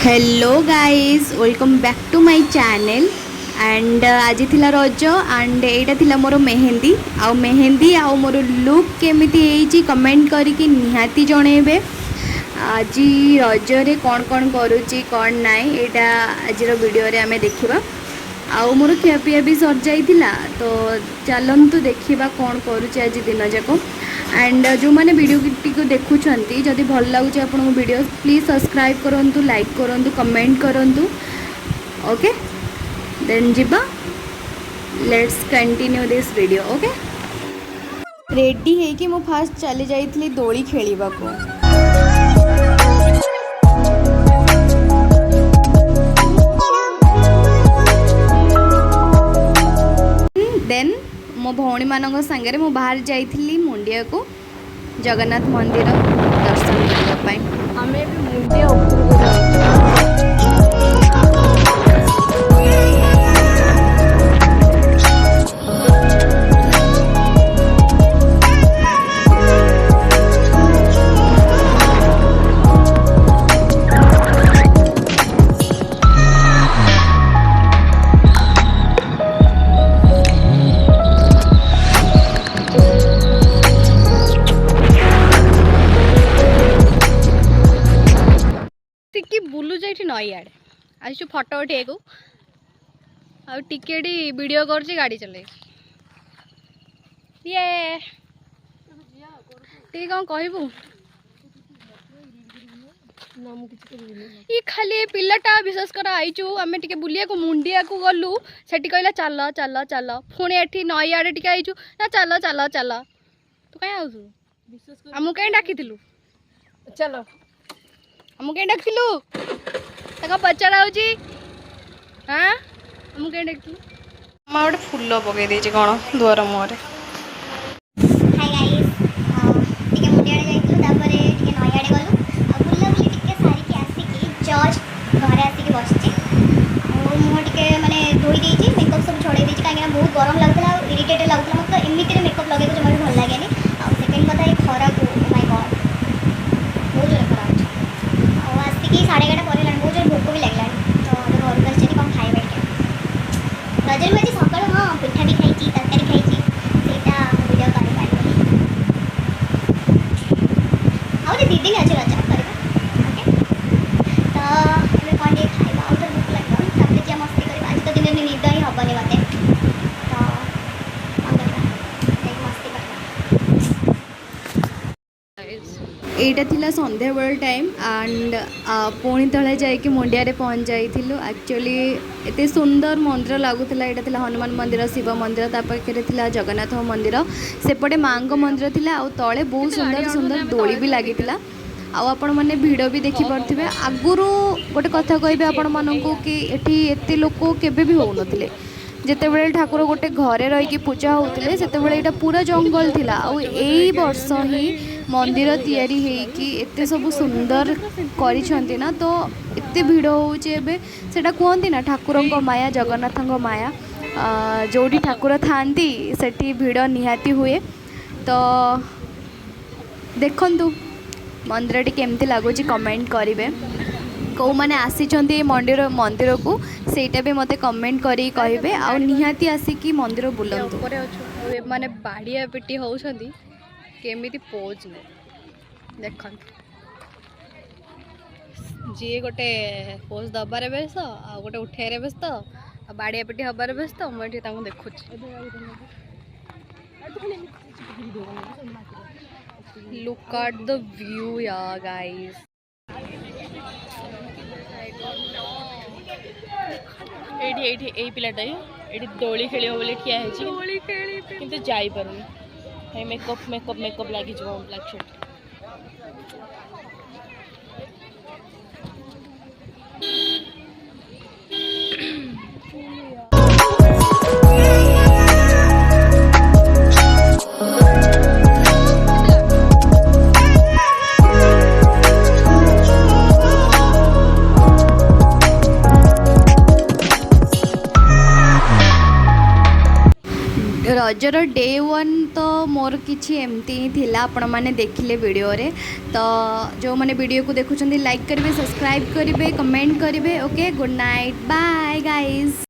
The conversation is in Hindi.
Hello guys welcome back to my channel and आज थिला रज एंड एटा थिला मोर मेहंदी आ मोर लुक केमिति कमेंट करके निहाती जणेबे। आज रज रे कौन कौन करुची कौन नाई एटा आज वीडियो रे आमे देखिबा। आउ मोर खियापिया भी सर जाइथिला तो चलंतु देखिबा कौन करुची आज दिन जाक। एंड जो मैंने वीडियो को देखुंट जदि भल लगुच आप वीडियो प्लीज सब्सक्राइब करूँ, लाइक करूँ, कमेंट करूँ। ओके देन जिबा let's continue this video. Okay ready है कि मु फास्ट चली जाइथली दोली खेलिबा को। देन मो भौणी मानक संगे मु बाहर जाइथली मुंडिया को जगन्नाथ मंदिर दर्शन करने। हमें भी मुंडिया ऊपर बुलू जाइए नई आड़े आज फटो उठे को टिकेट वीडियो कर गाड़ी चले ये कौन कहबू ये खाली पिलाटा विशेष कर आईचु आम टे बुलिया को मुंडिया को गलु से कहला चल चल चल पुणी एटी नई आड़े टे आईचु ना चल चल चल तू कहीं आसु आमु कहीं डाकी चलो आमु कहीं डाकिलु तक पचारा हाँ आमु कहीं डाकिलु माँ गोटे फुल पकई देछि कौन दुआर मुहर। बहुत गरम लगता इरिटेट लगता मतलब एमती मेकअप लगे जमा भी भल लगे। सेकेंड कथा ये खरा को माय गॉड बहुत जोर खरा आसिक 11:30 पर बहुत जोर भोक भी लगला तो घर को आसी कौन खाइबा रजर में सकाल हाँ पिठा भी खाई तरकारी खाई वीडियो कर पारे दी दिन अच्छे रज कर तो कौन ये खाइबा और भोक लगे क्या मस्ती कर आज तो दिन निद ही हेनी मत एटा थिला संध्या बेल टाइम एंड पुणी तले जाइए मुंडिया रे पहुँच जाइलु। एक्चुअली एते सुंदर मंदिर लगुला। एटा थिला हनुमान मंदिर, शिव मंदिर, तापाखे थिला जगन्नाथ मंदिर, सेपटे माँ मंदिर थिला आउ तले बहुत सुंदर सुंदर दोली भी लगी आपण मैंने भिड़ भी देखी पारे। आगुरी गोटे कथा कहे आपण मानू कि एटी एते लोक केबे भी हो नथिले। जिते बड़े ठाकुर गोटे घरे रही पूजा होते से पूरा जंगल थिला। आउ एई वर्ष ही मंदिर तैयारी हेकी एते सब सुंदर करिसेंती ना तो एते भिड़ होउचे एबे सेटा कहंती ना ठाकुरंक माया, जगन्नाथंक माया। जोड़ी ठाकुर थांती सेठी भिड़ निहाती हुए। तो देखंतु मंदिर टी केमती लागुची कमेंट करिवे। कौ मैंने आसी मंदिर मंदिर को सेटा भी मते कमेंट करी कहिबे आ निहाती आसिकी मंदिर बुलंतु। माने बाड़िया पिटी होउछंती केमिति पोज देखन जी गोटे पोज दबारे व्यस्त आ गोटे उठेरे व्यस्त आ बाड़िया पिटी हबारे व्यस्त मुझे देखुची। लुक एट द व्यू या गाइस एठी पिलाटा ये दोली खेल बोले ठिया है जाई पारुनी मेकअप मेकअप मेकअप लगी ब्लैक शर्ट रजर डे 1 तो मोर किछि एमती ही थिला आपण माने देखिले वीडियो रे। तो जो माने वीडियो को देखुछंदी लाइक करिवे, सब्सक्राइब करिवे, कमेंट करिवे। Okay, good night, bye guys.